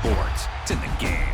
sports. It's in the game.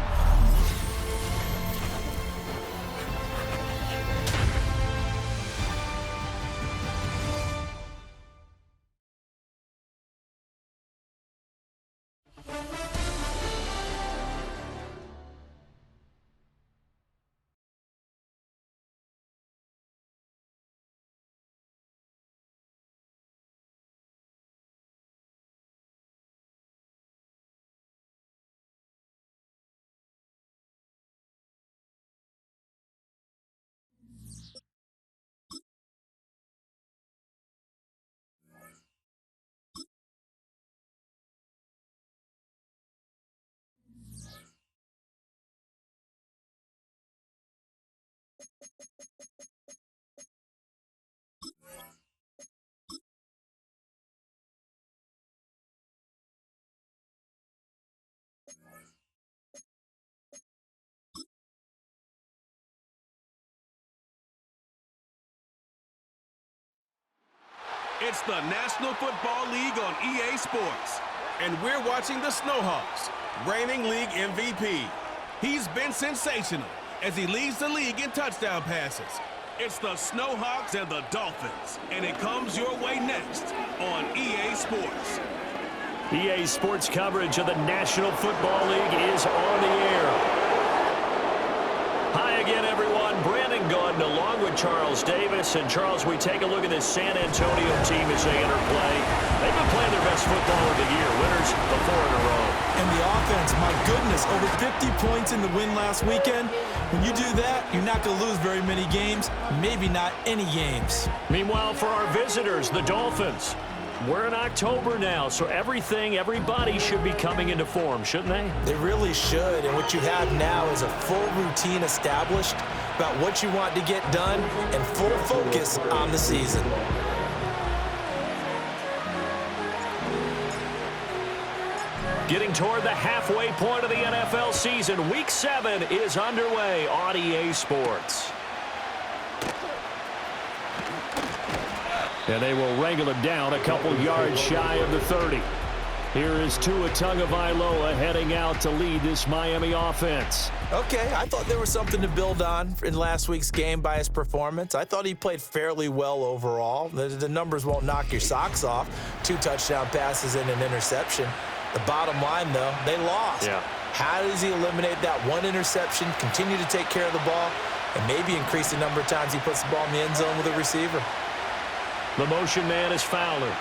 It's the National Football League on EA Sports. And we're watching the Snowhawks, reigning league MVP. He's been sensational as he leads the league in touchdown passes. It's the Snowhawks and the Dolphins, and it comes your way next on EA Sports. EA Sports coverage of the National Football League is on the air. Hi again, everyone. Brandon Gaudin along with Charles Davis. And, Charles, we take a look at this San Antonio team as they enter play. They've been playing their best football of the year. Winners before in a row. And the offense, my goodness, over 50 points in the win last weekend. When you do that, you're not going to lose very many games, maybe not any games. Meanwhile, for our visitors, the Dolphins, we're in October now, so everybody should be coming into form, shouldn't they? They really should, and what you have now is a full routine established about what you want to get done and full focus on the season. Getting toward the halfway point of the NFL season, Week 7 is underway on EA Sports. And they will wrangle him down a couple yards shy of the 30. Here is Tua Tagovailoa heading out to lead this Miami offense. Okay, I thought there was something to build on in last week's game by his performance. I thought he played fairly well overall. The numbers won't knock your socks off. 2 touchdown passes and an interception. The bottom line, though, they lost. Yeah. How does he eliminate that one interception, continue to take care of the ball, and maybe increase the number of times he puts the ball in the end zone with a receiver? The motion man is Fowler.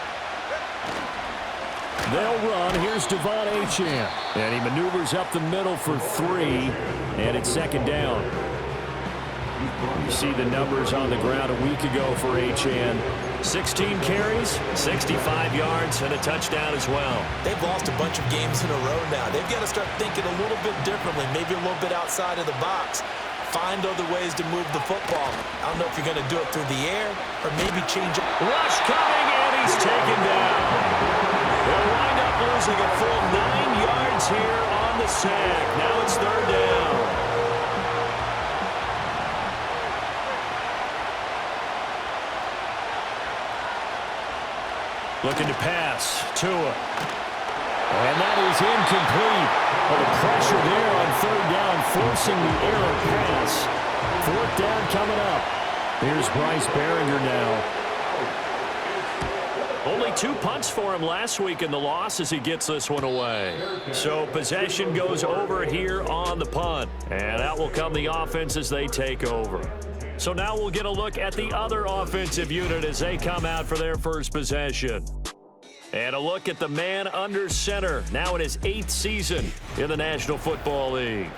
They'll run. Here's Devon Achane. And he maneuvers up the middle for 3. And it's second down. You see the numbers on the ground a week ago for Achane. 16 carries, 65 yards, and a touchdown as well. They've lost a bunch of games in a row now. They've got to start thinking a little bit differently, maybe a little bit outside of the box. Find other ways to move the football. I don't know if you're going to do it through the air or maybe change it. Rush coming, and he's taken down. They'll wind up losing a full 9 yards here on the sack. Now it's third down. Looking to pass. Tua. And that is incomplete. Well, the pressure there on third down, forcing the error pass. Fourth down coming up. Here's Bryce Behringer now. Only 2 punts for him last week in the loss as he gets this one away. So possession goes over here on the punt. And out will come the offense as they take over. So now we'll get a look at the other offensive unit as they come out for their first possession. And a look at the man under center, now in his 8th season in the National Football League.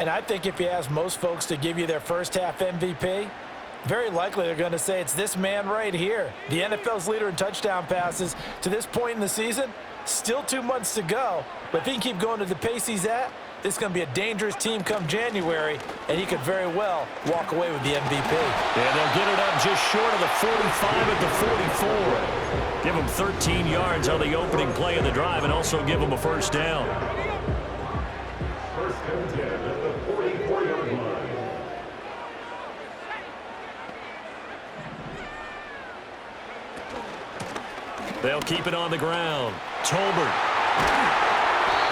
And I think if you ask most folks to give you their first half MVP, very likely they're going to say it's this man right here. The NFL's leader in touchdown passes to this point in the season. Still 2 months to go, but if he can keep going to the pace he's at, this is going to be a dangerous team come January, and he could very well walk away with the MVP. Yeah, they'll get it up just short of the 45 at the 44. Give him 13 yards on the opening play of the drive and also give him a first down. First and 10 at the 44-yard line. They'll keep it on the ground. Tolbert.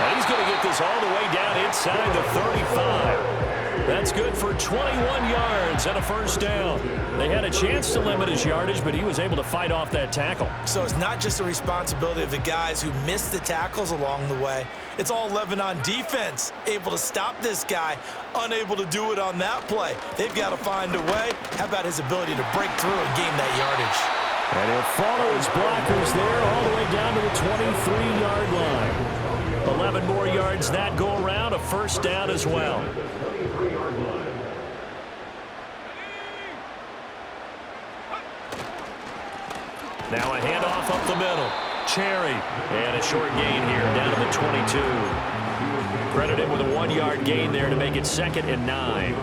And he's going to get this all the way down inside the 35. That's good for 21 yards and a first down. They had a chance to limit his yardage, but he was able to fight off that tackle. So it's not just the responsibility of the guys who missed the tackles along the way. It's all 11 on defense, able to stop this guy, unable to do it on that play. They've got to find a way. How about his ability to break through and gain that yardage? And he'll follow his blockers there all the way down to the 23-yard line. 11 more yards that go around, a first down as well. Now a handoff up the middle. Cherry. And a short gain here down to the 22. Credit him with a 1-yard gain there to make it 2nd and 9.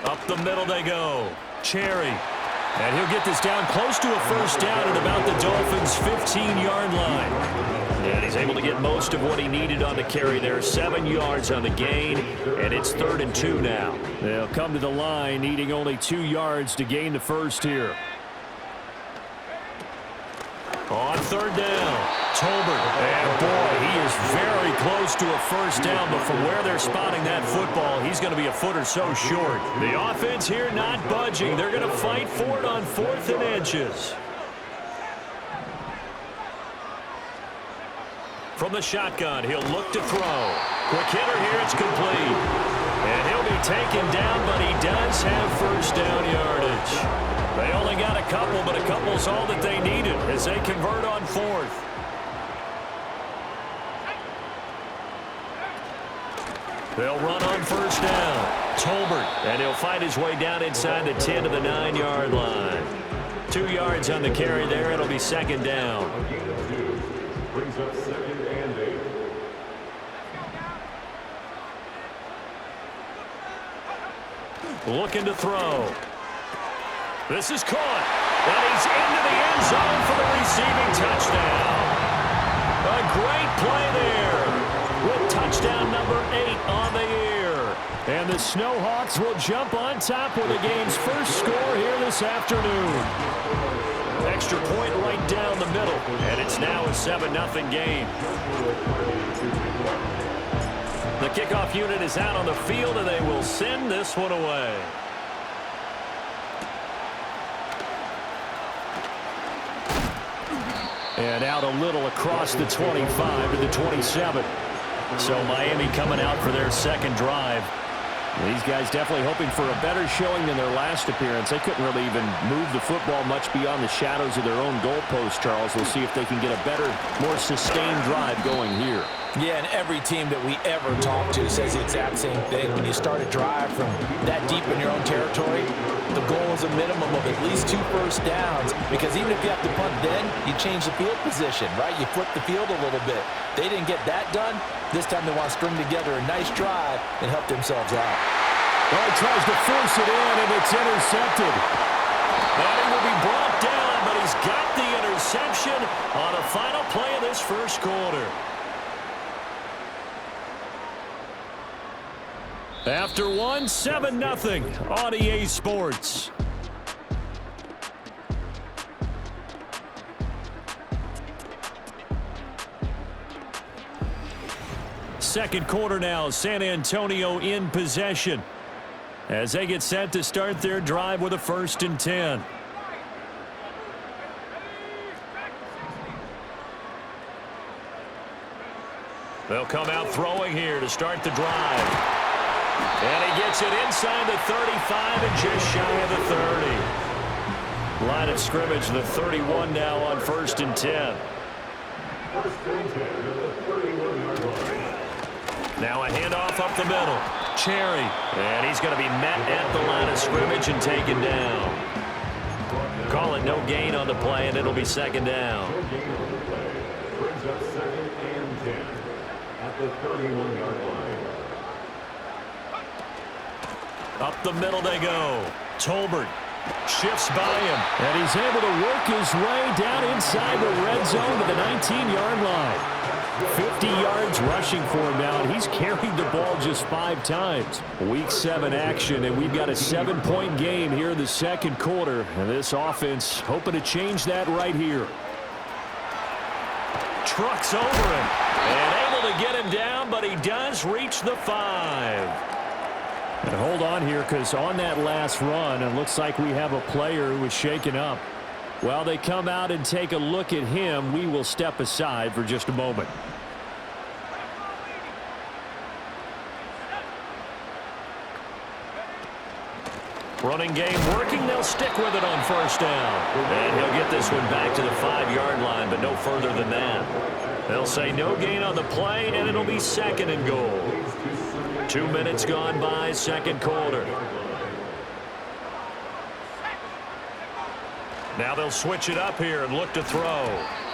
Up the middle they go. Cherry. And he'll get this down close to a first down at about the Dolphins' 15-yard line. And he's able to get most of what he needed on the carry there. 7 yards on the gain, and it's 3rd and 2 now. They'll come to the line, needing only 2 yards to gain the first here. On 3rd down, Tolbert. And boy, he is very close to a first down, but from where they're spotting that football, he's going to be a foot or so short. The offense here not budging. They're going to fight for it on 4th and inches. From the shotgun, he'll look to throw. Quick hitter here, it's complete. And he'll be taken down, but he does have first down yardage. They only got a couple, but a couple's all that they needed as they convert on 4th. They'll run on first down. Tolbert, and he'll fight his way down inside the 10 to the 9-yard line. 2 yards on the carry there. It'll be 2nd down. Brings up 2nd and 8. Looking to throw. This is caught. And he's into the end zone for the receiving touchdown. A great play there with touchdown number 8 on the year. And the Snowhawks will jump on top with the game's first score here this afternoon. Extra point right down the middle. And it's now a 7-0 game. The kickoff unit is out on the field, and they will send this one away. And out a little across the 25 to the 27. So Miami coming out for their second drive. These guys definitely hoping for a better showing than their last appearance. They couldn't really even move the football much beyond the shadows of their own goalpost, Charles. We'll see if they can get a better, more sustained drive going here. Yeah, and every team that we ever talk to says the exact same thing. When you start a drive from that deep in your own territory, the goal is a minimum of at least 2 first downs, because even if you have to punt then, you change the field position, right? You flip the field a little bit. They didn't get that done. This time they want to string together a nice drive and help themselves out. Well, he tries to force it in, and it's intercepted. And he will be brought down, but he's got the interception on the final play of this first quarter. After one, 7-0 on EA Sports. Second quarter now, San Antonio in possession as they get set to start their drive with a 1st and 10. They'll come out throwing here to start the drive. And he gets it inside the 35 and just shy of the 30. Line of scrimmage, the 31 now on 1st and 10. Now a handoff up the middle. Cherry. And he's going to be met at the line of scrimmage and taken down. Call it no gain on the play, and it'll be 2nd down. Brings up 2nd and 10 at the 31-yard line. Up the middle they go. Tolbert shifts by him, and he's able to work his way down inside the red zone to the 19-yard line. 50 yards rushing for him now, and he's carried the ball just 5 times. Week 7 action, and we've got a 7-point game here in the second quarter. And this offense hoping to change that right here. Trucks over him, and able to get him down, but he does reach the 5. And hold on here, because on that last run, it looks like we have a player who was shaken up. While they come out and take a look at him, we will step aside for just a moment. Running game working. They'll stick with it on first down. And he'll get this one back to the 5-yard line, but no further than that. They'll say no gain on the play, and it'll be 2nd and goal. 2 minutes gone by, second quarter. Now they'll switch it up here and look to throw.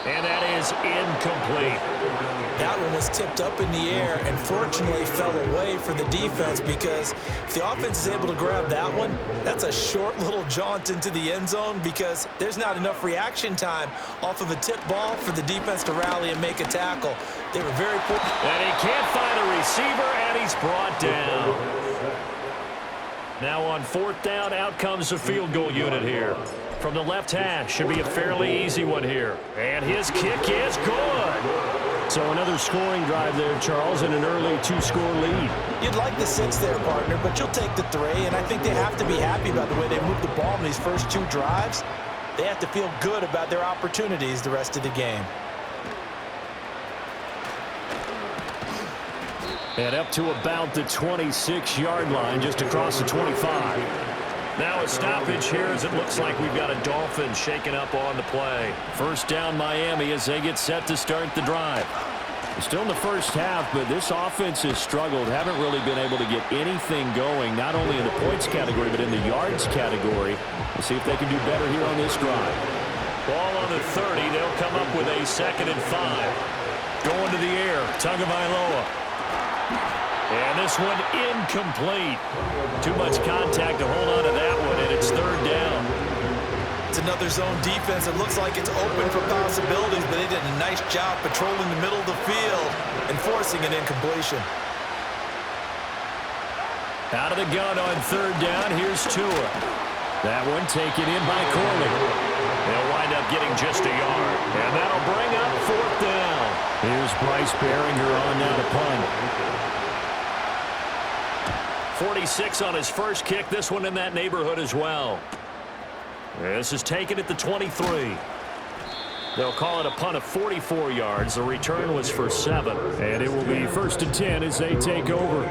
And that is incomplete. That one was tipped up in the air and fortunately fell away for the defense, because if the offense is able to grab that one, that's a short little jaunt into the end zone, because there's not enough reaction time off of a tip ball for the defense to rally and make a tackle. They were very poor. And he can't find a receiver, and he's brought down. Now on 4th down, out comes the field goal unit here. From the left hash, should be a fairly easy one here. And his kick is good. So another scoring drive there, Charles, and an early 2-score lead. You'd like the 6 there, partner, but you'll take the 3, and I think they have to be happy about the way they moved the ball in these first 2 drives. They have to feel good about their opportunities the rest of the game. And up to about the 26-yard line, just across the 25. Now a stoppage here, as it looks like we've got a Dolphin shaking up on the play. First down Miami as they get set to start the drive. Still in the first half, but this offense has struggled. Haven't really been able to get anything going, not only in the points category, but in the yards category. We'll see if they can do better here on this drive. Ball on the 30. They'll come up with a 2nd and 5. Going to the air, Tagovailoa. And this one incomplete. Too much contact to hold on to that one, and it's 3rd down. It's another zone defense. It looks like it's open for possibilities, but they did a nice job patrolling the middle of the field and forcing an incompletion. Out of the gun on 3rd down. Here's Tua. That one taken in by Corley. They'll wind up getting just a yard, and that'll bring up 4th down. Here's Bryce Behringer on now to punt. 46 on his first kick. This one in that neighborhood as well. This is taken at the 23. They'll call it a punt of 44 yards. The return was for 7. And it will be 1st and 10 as they take over.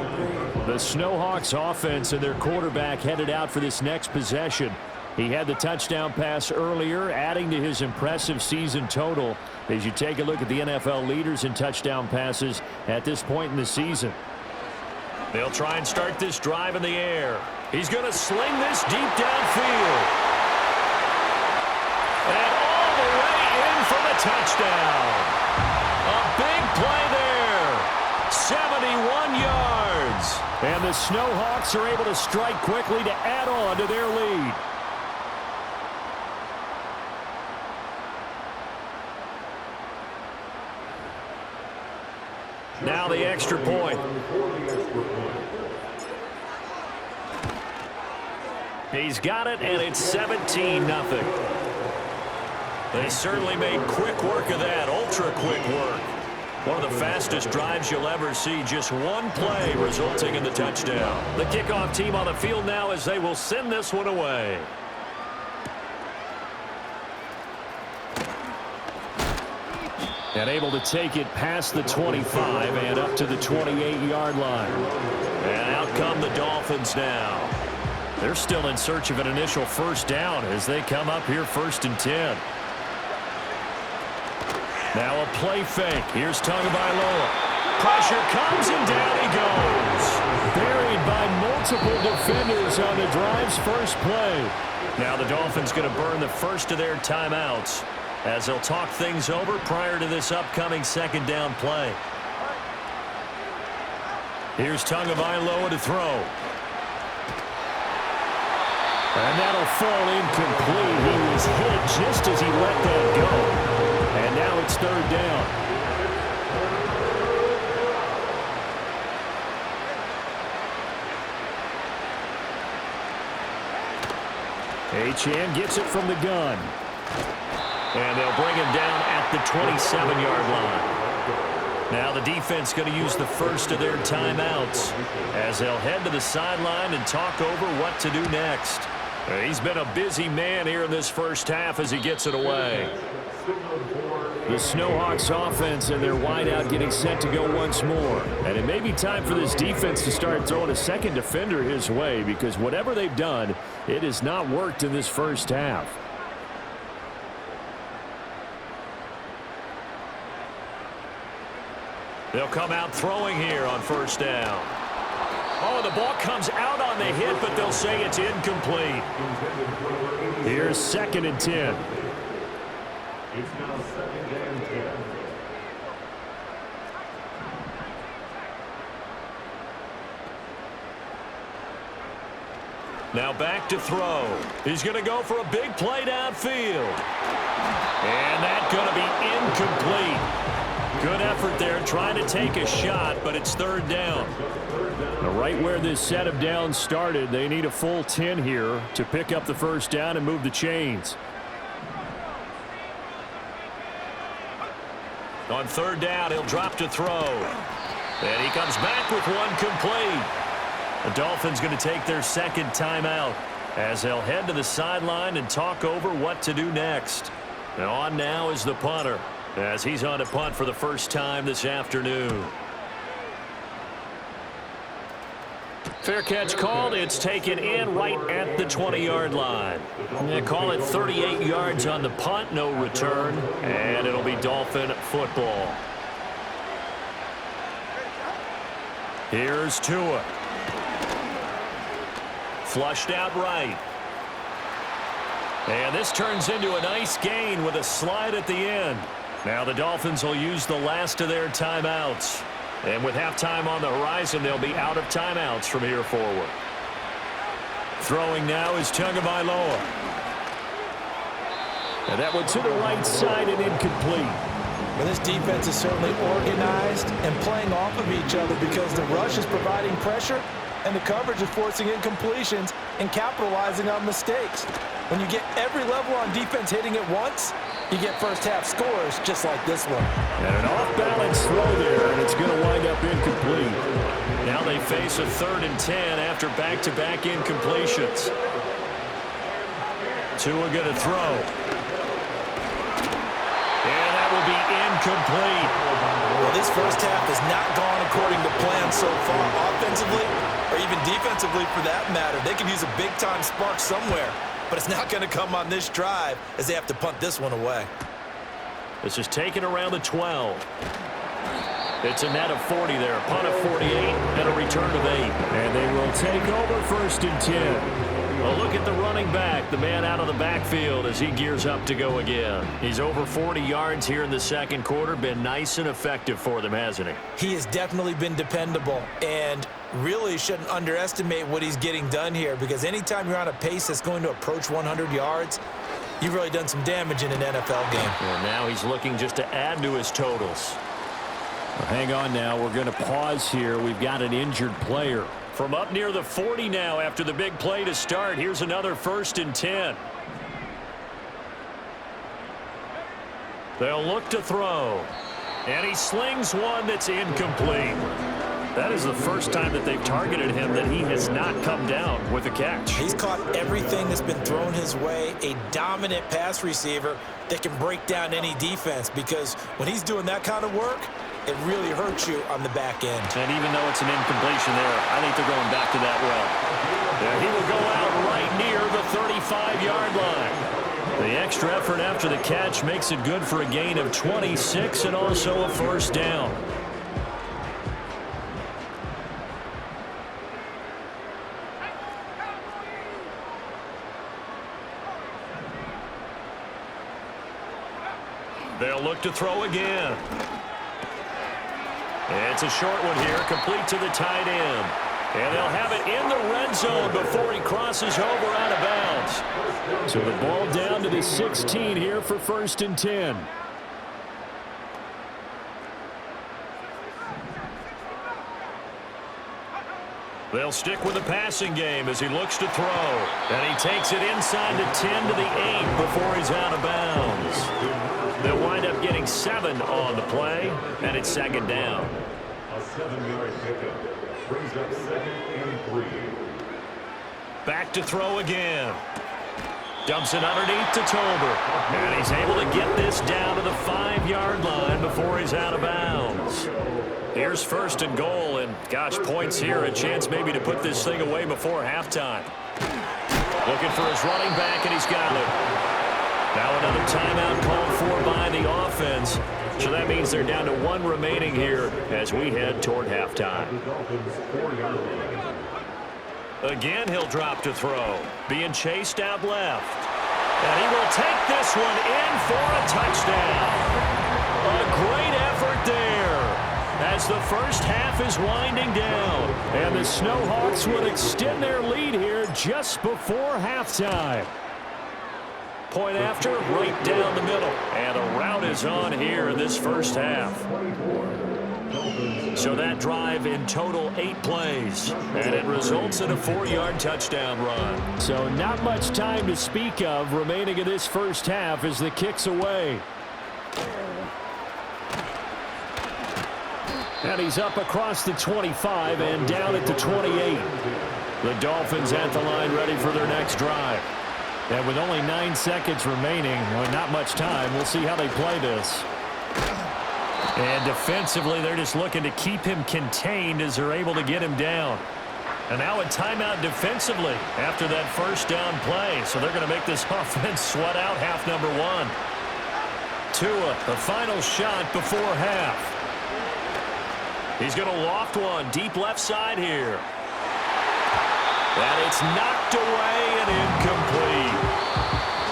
The Snowhawks offense and their quarterback headed out for this next possession. He had the touchdown pass earlier, adding to his impressive season total as you take a look at the NFL leaders in touchdown passes at this point in the season. They'll try and start this drive in the air. He's going to sling this deep downfield. And all the way in for the touchdown. A big play there. 71 yards. And the Snowhawks are able to strike quickly to add on to their lead. Now the extra point. He's got it, and it's 17-0. They certainly made quick work of that, ultra-quick work. One of the fastest drives you'll ever see, just one play resulting in the touchdown. The kickoff team on the field now as they will send this one away. And able to take it past the 25 and up to the 28-yard line. And out come the Dolphins now. They're still in search of an initial first down as they come up here 1st and 10. Now a play fake. Here's Tagovailoa. Pressure comes and down he goes. Buried by multiple defenders on the drive's first play. Now the Dolphins going to burn the first of their timeouts as they'll talk things over prior to this upcoming 2nd down play. Here's Tagovailoa to throw. And that'll fall incomplete. He was hit just as he let that go. And now it's 3rd down. Achane gets it from the gun. And they'll bring him down at the 27-yard line. Now the defense going to use the first of their timeouts as they'll head to the sideline and talk over what to do next. He's been a busy man here in this first half as he gets it away. The Snowhawks offense and their wideout getting set to go once more. And it may be time for this defense to start throwing a second defender his way, because whatever they've done, it has not worked in this first half. They'll come out throwing here on first down. Oh, the ball comes out on the hit, but they'll say it's incomplete. Here's 2nd and 10. It's now 2nd and 10. Now back to throw. He's going to go for a big play downfield. And that's going to be incomplete. Good effort there trying to take a shot, but it's 3rd down. Right where this set of downs started, they need a full 10 here to pick up the first down and move the chains. On 3rd down, he'll drop to throw. And he comes back with one complete. The Dolphins going to take their 2nd timeout as they'll head to the sideline and talk over what to do next. And on now is the punter as he's on to punt for the first time this afternoon. Fair catch called. It's taken in right at the 20-yard line. They call it 38 yards on the punt, no return, and it'll be Dolphin football. Here's Tua. Flushed out right. And this turns into a nice gain with a slide at the end. Now the Dolphins will use the last of their timeouts. And with halftime on the horizon, they'll be out of timeouts from here forward. Throwing now is Tagovailoa. And that one to the right side and incomplete. Well, this defense is certainly organized and playing off of each other because the rush is providing pressure and the coverage is forcing incompletions and capitalizing on mistakes. When you get every level on defense hitting it once, you get first-half scores just like this one. And an off-balance throw there, and it's going to wind up incomplete. Now they face a 3rd and 10 after back-to-back incompletions. Tua going to throw. And that will be incomplete. Well, this first half has not gone according to plan so far, offensively or even defensively for that matter. They could use a big-time spark somewhere, but it's not going to come on this drive as they have to punt this one away. This is taken around the 12. It's a net of 40 there. Punt of 48 and a return of 8. And they will take over 1st and 10. A look at the running back, the man out of the backfield as he gears up to go again. He's over 40 yards here in the 2nd quarter. Been nice and effective for them, hasn't he? He has definitely been dependable and really shouldn't underestimate what he's getting done here, because anytime you're on a pace that's going to approach 100 yards, you've really done some damage in an NFL game. And now he's looking just to add to his totals. Well, hang on now. We're going to pause here. We've got an injured player. From up near the 40 now after the big play to start. Here's another 1st and 10. They'll look to throw. And he slings one that's incomplete. That is the first time that they've targeted him that he has not come down with a catch. He's caught everything that's been thrown his way. A dominant pass receiver that can break down any defense, because when he's doing that kind of work, it really hurts you on the back end. And even though it's an incompletion there, I think they're going back to that well. Yeah, he will go out right near the 35-yard line. The extra effort after the catch makes it good for a gain of 26 and also a 1st down. They'll look to throw again. It's a short one here, complete to the tight end. And they'll have it in the red zone before he crosses over out of bounds. So the ball down to the 16 here for 1st and 10. They'll stick with the passing game as he looks to throw. And he takes it inside the 10 to the 8 before he's out of bounds. They'll wind up getting 7 on the play, and it's second down. A 7-yard pickup brings up 2nd and 3. Back to throw again. Dumps it underneath to Tolbert. And he's able to get this down to the 5-yard line before he's out of bounds. Here's 1st and goal, and gosh, points here, a chance maybe to put this thing away before halftime. Looking for his running back, and he's got it. Now another timeout called for by the offense. So that means they're down to 1 remaining here as we head toward halftime. Again, he'll drop to throw. Being chased out left. And he will take this one in for a touchdown. A great effort there as the first half is winding down. And the Snowhawks would extend their lead here just before halftime. Point after, right down the middle. And the route is on here in this first half. So that drive in total 8 plays, and it results in a 4-yard touchdown run. So not much time to speak of remaining in this first half as the kick's away. And he's up across the 25 and down at the 28. The Dolphins at the line ready for their next drive. And with only 9 seconds remaining, well, not much time, we'll see how they play this. And defensively, they're just looking to keep him contained as they're able to get him down. And now a timeout defensively after that first down play. So they're going to make this offense sweat out half number 1. Tua, the final shot before half. He's going to loft one deep left side here. And it's knocked away and incomplete.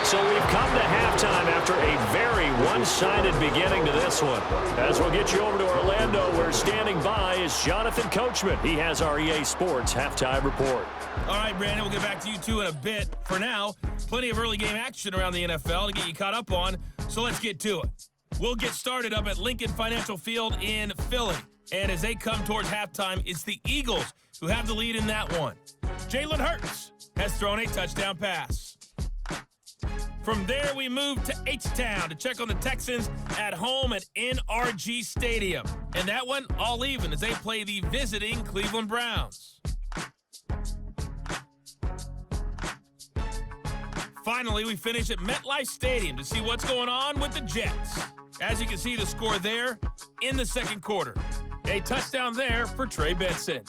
So we've come to halftime after a very one-sided beginning to this one. As we'll get you over to Orlando, where standing by is Jonathan Coachman. He has our EA Sports halftime report. All right, Brandon, we'll get back to you two in a bit. For now, plenty of early game action around the NFL to get you caught up on, so let's get to it. We'll get started up at Lincoln Financial Field in Philly. And as they come towards halftime, it's the Eagles who have the lead in that one. Jalen Hurts has thrown a touchdown pass. From there, we move to H-Town to check on the Texans at home at NRG Stadium. And that one, all even as they play the visiting Cleveland Browns. Finally, we finish at MetLife Stadium to see what's going on with the Jets. As you can see, the score there in the second quarter. A touchdown there for Trey Benson.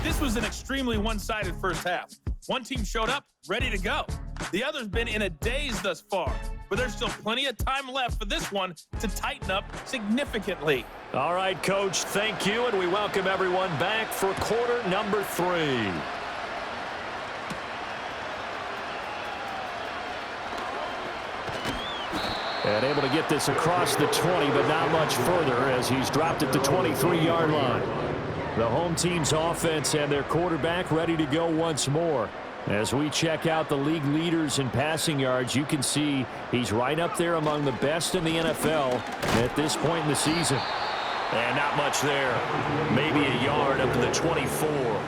This was an extremely one-sided first half. One team showed up, ready to go. The other's been in a daze thus far, but there's still plenty of time left for this one to tighten up significantly. All right, Coach, thank you, and we welcome everyone back for quarter number 3. And able to get this across the 20, but not much further as he's dropped at the 23-yard line. The home team's offense and their quarterback ready to go once more. As we check out the league leaders in passing yards, you can see he's right up there among the best in the NFL at this point in the season. And not much there. Maybe a yard up to the 24.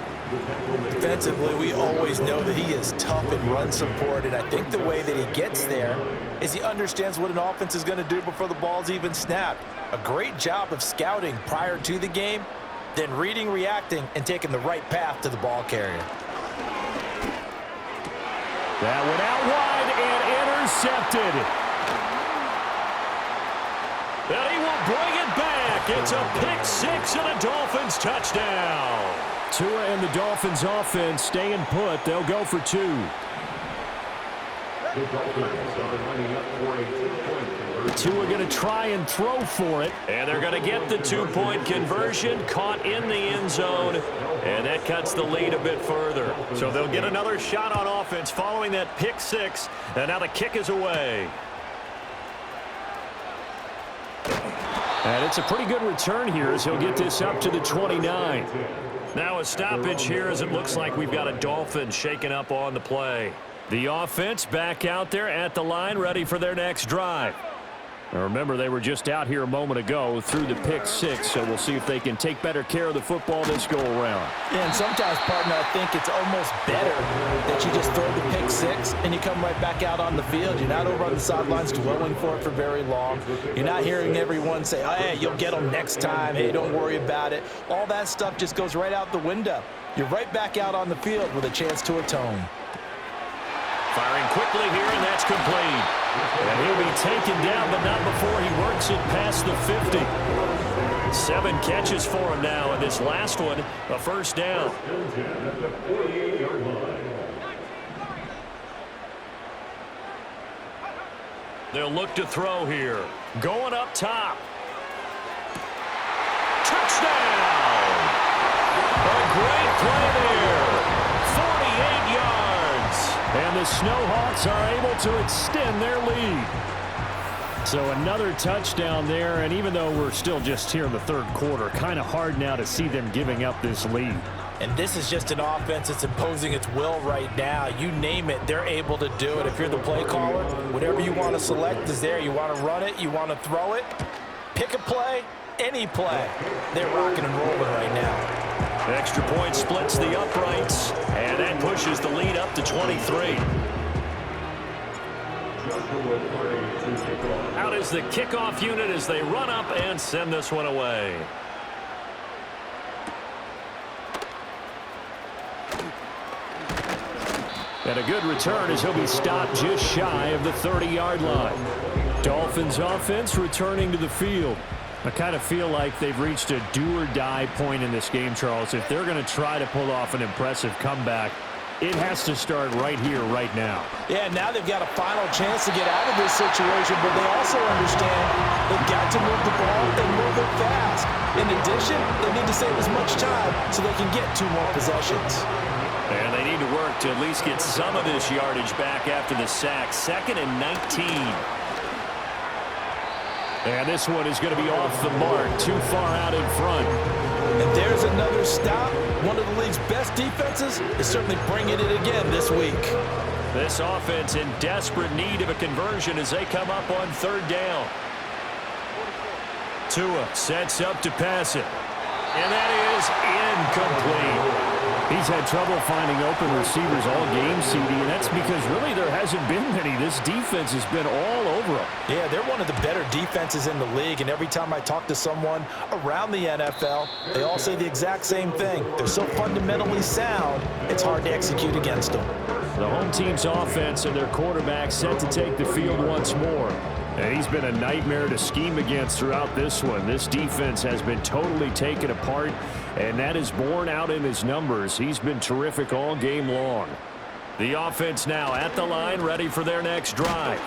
Defensively, we always know that he is tough in run support, and I think the way that he gets there is he understands what an offense is going to do before the ball's even snapped. A great job of scouting prior to the game, then reading, reacting, and taking the right path to the ball carrier. That went out wide and intercepted. And he will bring it back. It's a pick-6 and a Dolphins touchdown. Tua and the Dolphins offense staying put. They'll go for 2. Tua going to try and throw for it. And they're going to get the 2-point conversion, caught in the end zone. And that cuts the lead a bit further. So they'll get another shot on offense following that pick-6. And now the kick is away. And it's a pretty good return here as he'll get this up to the 29. Now a stoppage here as it looks like we've got a Dolphin shaking up on the play. The offense back out there at the line, ready for their next drive. Now remember, they were just out here a moment ago through the pick 6, so we'll see if they can take better care of the football this go-around. Yeah, and sometimes, partner, I think it's almost better that you just throw the pick 6 and you come right back out on the field. You're not over on the sidelines dwelling for it for very long. You're not hearing everyone say, oh, hey, you'll get them next time. Hey, don't worry about it. All that stuff just goes right out the window. You're right back out on the field with a chance to atone. Firing quickly here, and that's complete. And he'll be taken down, but not before he works it past the 50. 7 catches for him now, and this last one, a first down. They'll look to throw here. Going up top. Touchdown! A great play there. 48 yards. And the Snowhawks are able to extend their lead. So another touchdown there, and even though we're still just here in the third quarter, kind of hard now to see them giving up this lead. And this is just an offense that's imposing its will right now. You name it, they're able to do it. If you're the play caller, whatever you want to select is there. You want to run it, you want to throw it, pick a play, any play. They're rocking and rolling right now. Extra point splits the uprights, and that pushes the lead up to 23. Out is the kickoff unit as they run up and send this one away. And a good return as he'll be stopped just shy of the 30-yard line. Dolphins offense returning to the field. I kind of feel like they've reached a do-or-die point in this game, Charles. If they're going to try to pull off an impressive comeback, it has to start right here, right now. Yeah, now they've got a final chance to get out of this situation, but they also understand they've got to move the ball and move it fast. In addition, they need to save as much time so they can get 2 more possessions. And they need to work to at least get some of this yardage back after the sack. 2nd and 19. And this one is going to be off the mark, too far out in front. And there's another stop. One of the league's best defenses is certainly bringing it again this week. This offense in desperate need of a conversion as they come up on 3rd down. Tua sets up to pass it. And that is incomplete. He's had trouble finding open receivers all game, CD, and that's because really there hasn't been many. This defense has been all over them. Yeah, they're one of the better defenses in the league, and every time I talk to someone around the NFL, they all say the exact same thing. They're so fundamentally sound, it's hard to execute against them. The home team's offense and their quarterback set to take the field once more. And he's been a nightmare to scheme against throughout this one. This defense has been totally taken apart, and that is borne out in his numbers. He's been terrific all game long. The offense now at the line, ready for their next drive.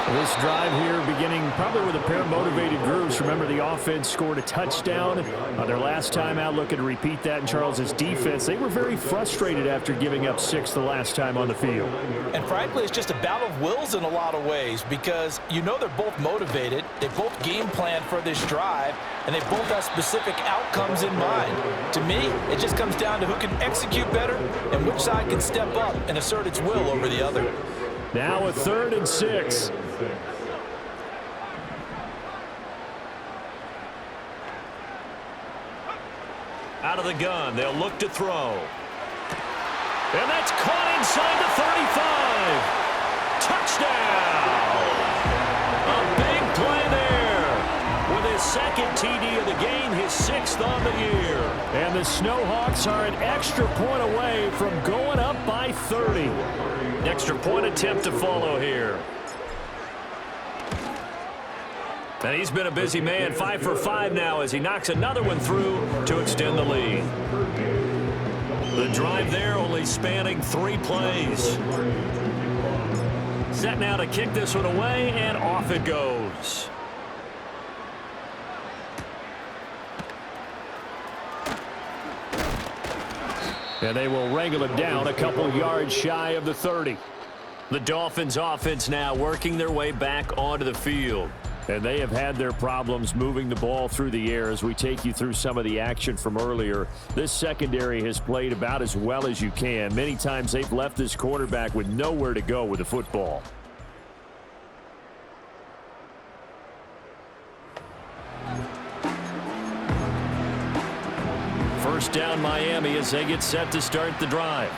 This drive here beginning probably with a pair of motivated groups. Remember, the offense scored a touchdown their last time out, looking to repeat that in Charles's defense. They were very frustrated after giving up 6 the last time on the field. And frankly, it's just a battle of wills in a lot of ways because you know they're both motivated. They both game plan for this drive, and they both have specific outcomes in mind. To me, it just comes down to who can execute better and which side can step up and assert its will over the other. Now a 3rd and 6. Out of the gun, they'll look to throw. And that's caught inside the 35. Touchdown! A big play there. With his 2nd TD of the game, his 6th on the year. And the Snowhawks are an extra point away from going up by 30. Extra point attempt to follow here. And he's been a busy man, 5 for 5 now as he knocks another one through to extend the lead. The drive there only spanning 3 plays. Set now to kick this one away, and off it goes. And they will wrangle him down a couple yards shy of the 30. The Dolphins offense now working their way back onto the field. And they have had their problems moving the ball through the air as we take you through some of the action from earlier. This secondary has played about as well as you can. Many times they've left this quarterback with nowhere to go with the football. First down Miami as they get set to start the drive.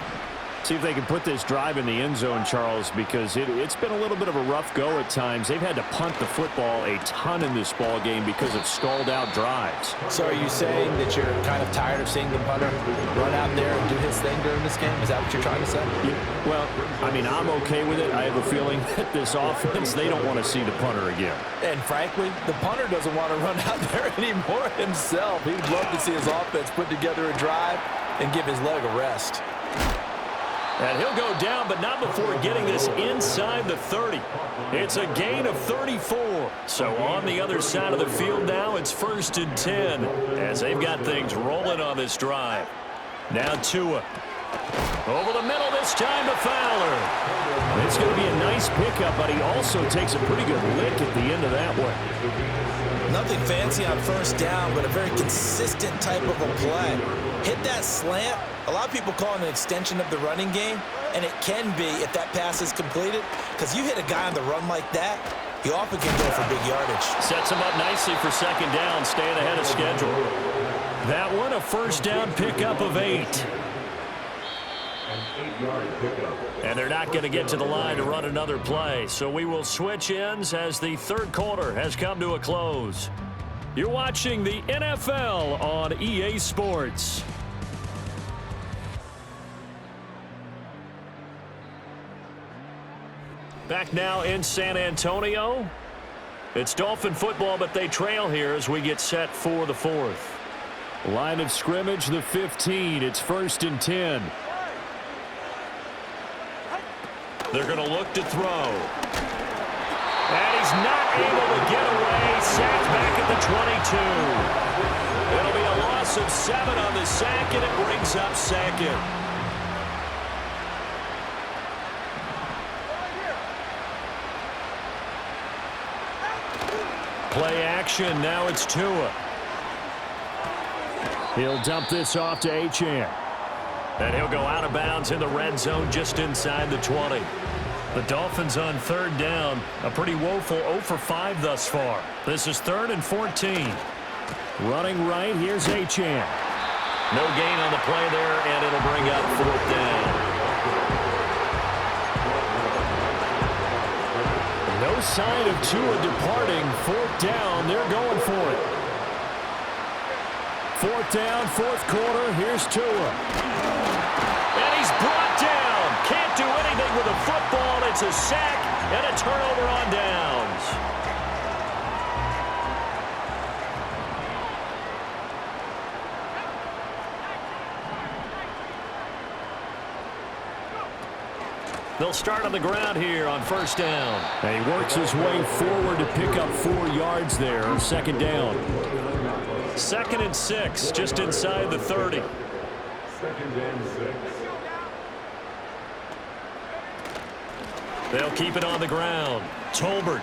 See if they can put this drive in the end zone, Charles, because it's been a little bit of a rough go at times. They've had to punt the football a ton in this ball game because of stalled out drives. So are you saying that you're kind of tired of seeing the punter run out there and do his thing during this game? Is that what you're trying to say? Yeah, well, I mean, I'm okay with it. I have a feeling that this offense, they don't want to see the punter again. And frankly, the punter doesn't want to run out there anymore himself. He'd love to see his offense put together a drive and give his leg a rest. And he'll go down, but not before getting this inside the 30. It's a gain of 34. So on the other side of the field now, it's 1st and 10 as they've got things rolling on this drive. Now Tua. Over the middle this time to Fowler. It's going to be a nice pickup, but he also takes a pretty good lick at the end of that one. Nothing fancy on first down, but a very consistent type of a play. Hit that slant. A lot of people call it an extension of the running game, and it can be if that pass is completed, because you hit a guy on the run like that, he often can go for big yardage. Sets him up nicely for second down, staying ahead of schedule. That one, a first down pickup of 8. And they're not going to get to the line to run another play, so we will switch ends as the third quarter has come to a close. You're watching the NFL on EA Sports. Back now in San Antonio. It's Dolphin football, but they trail here as we get set for the 4th. Line of scrimmage, the 15. It's 1st and 10. They're going to look to throw. And he's not able to get away. Sacked back at the 22. It'll be a loss of 7 on the sack, and it brings up 2nd. Play action. Now it's Tua. He'll dump this off to Achane. And he'll go out of bounds in the red zone just inside the 20. The Dolphins on third down. A pretty woeful 0 for 5 thus far. This is 3rd and 14. Running right, here's Achane. No gain on the play there, and it'll bring up 4th down. No sign of Tua departing. 4th down, they're going for it. 4th down, 4th quarter, here's Tua. And he's brought down. Can't do anything with a football. It's a sack and a turnover on downs. They'll start on the ground here on 1st down. And he works his way forward to pick up 4 yards there. 2nd down. 2nd and 6, just inside the 30. 2nd and 6. They'll keep it on the ground. Tolbert.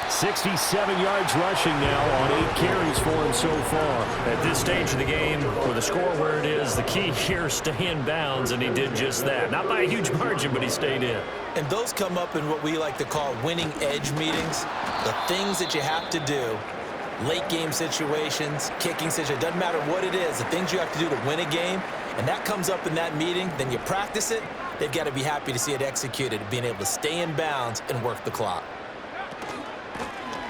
67 yards rushing now on 8 carries for him so far. At this stage of the game, with the score where it is, the key here is stay in bounds, and he did just that. Not by a huge margin, but he stayed in. And those come up in what we like to call winning edge meetings. The things that you have to do, late game situations, kicking situations, doesn't matter what it is, the things you have to do to win a game, and that comes up in that meeting, then you practice it, they've got to be happy to see it executed, being able to stay in bounds and work the clock.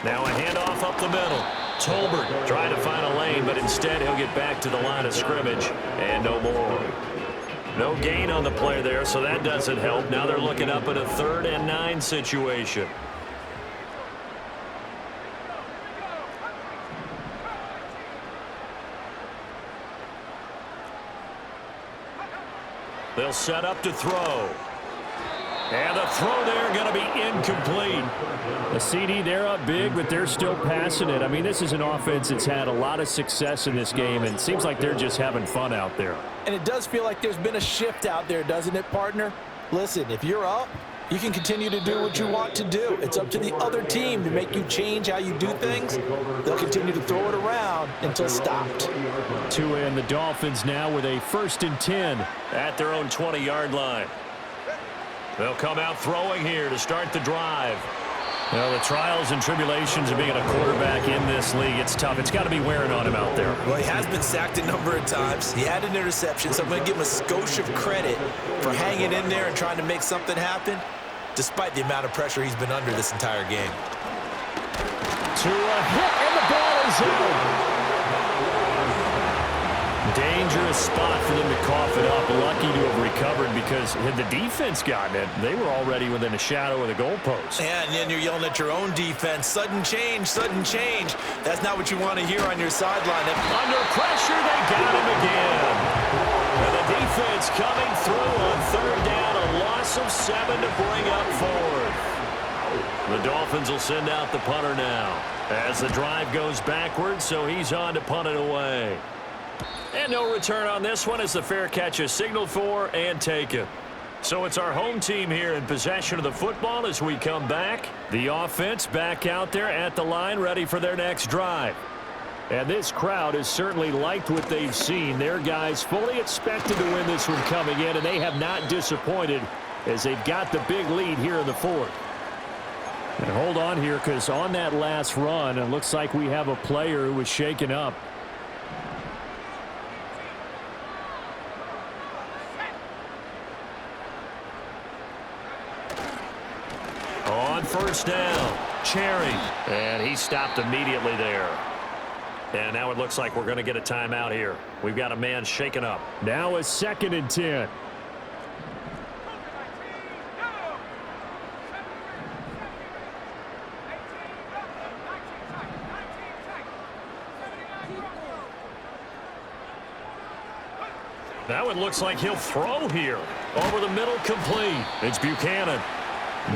Now a handoff up the middle. Tolbert trying to find a lane, but instead he'll get back to the line of scrimmage, and no more. No gain on the play there, so that doesn't help. Now they're looking up at a 3rd and 9 situation. They'll set up to throw. And the throw there going to be incomplete. The CD, they're up big, but they're still passing it. I mean, this is an offense that's had a lot of success in this game, and it seems like they're just having fun out there. And it does feel like there's been a shift out there, doesn't it, partner? Listen, if you're up, you can continue to do what you want to do. It's up to the other team to make you change how you do things. They'll continue to throw it around until stopped. Tua and the Dolphins now with a 1st and 10 at their own 20-yard line. They'll come out throwing here to start the drive. Well, the trials and tribulations of being a quarterback in this league, it's tough. It's got to be wearing on him out there. Well, he has been sacked a number of times. He had an interception, so I'm going to give him a skosh of credit for hanging in there and trying to make something happen, despite the amount of pressure he's been under this entire game. To a hit, and the ball is out. Dangerous spot for them to cough it up. Lucky to have recovered because had the defense gotten it, they were already within a shadow of the goalpost. Yeah, and then you're yelling at your own defense. Sudden change, sudden change. That's not what you want to hear on your sideline. Under pressure, they got him again. And the defense coming through on 3rd down, a loss of 7 to bring up 4th. The Dolphins will send out the punter now as the drive goes backwards, so he's on to punt it away. And no return on this one as the fair catch is signaled for and taken. So it's our home team here in possession of the football as we come back. The offense back out there at the line ready for their next drive. And this crowd has certainly liked what they've seen. Their guys fully expected to win this one coming in, and they have not disappointed as they've got the big lead here in the 4th. And hold on here because on that last run, it looks like we have a player who was shaken up. On 1st down, Cherry. And he stopped immediately there. And now it looks like we're going to get a timeout here. We've got a man shaken up. Now a 2nd and 10. Now it looks like he'll throw here. Over the middle, complete. It's Buchanan.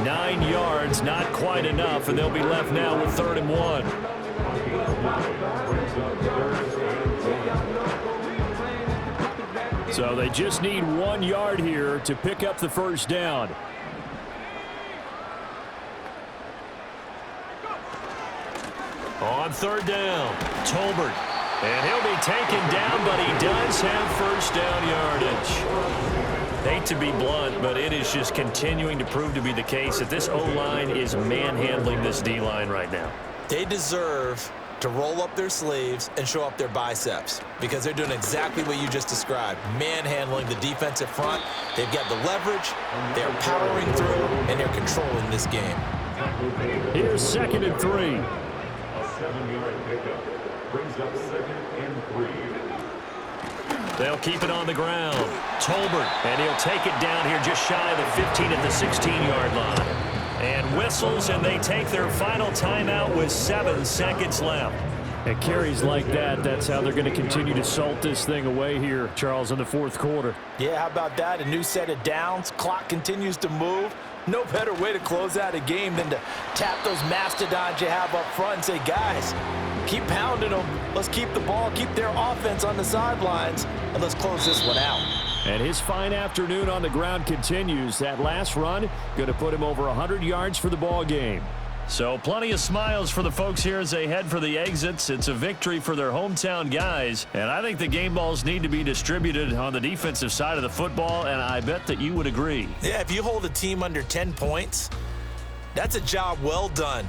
9 yards, not quite enough, and they'll be left now with 3rd and 1. So they just need 1 yard here to pick up the 1st down. On 3rd down, Tolbert. And he'll be taken down, but he does have 1st down yardage. Hate to be blunt, but it is just continuing to prove to be the case that this O-line is manhandling this D-line right now. They deserve to roll up their sleeves and show up their biceps because they're doing exactly what you just described, manhandling the defensive front. They've got the leverage, they're powering through, and they're controlling this game. Here's 2nd and 3. A 7-yard pickup brings up 2nd and 3. They'll keep it on the ground. Tolbert, and he'll take it down here just shy of the 15 at the 16-yard line. And whistles, and they take their final timeout with 7 seconds left. And carries like that, that's how they're going to continue to salt this thing away here, Charles, in the 4th quarter. Yeah, how about that? A new set of downs. Clock continues to move. No better way to close out a game than to tap those mastodons you have up front and say, guys, keep pounding them. Let's keep the ball, keep their offense on the sidelines, and let's close this one out. And his fine afternoon on the ground continues. That last run going to put him over 100 yards for the ball game. So plenty of smiles for the folks here as they head for the exits. It's a victory for their hometown guys. And I think the game balls need to be distributed on the defensive side of the football, and I bet that you would agree. Yeah, if you hold a team under 10 points, that's a job well done.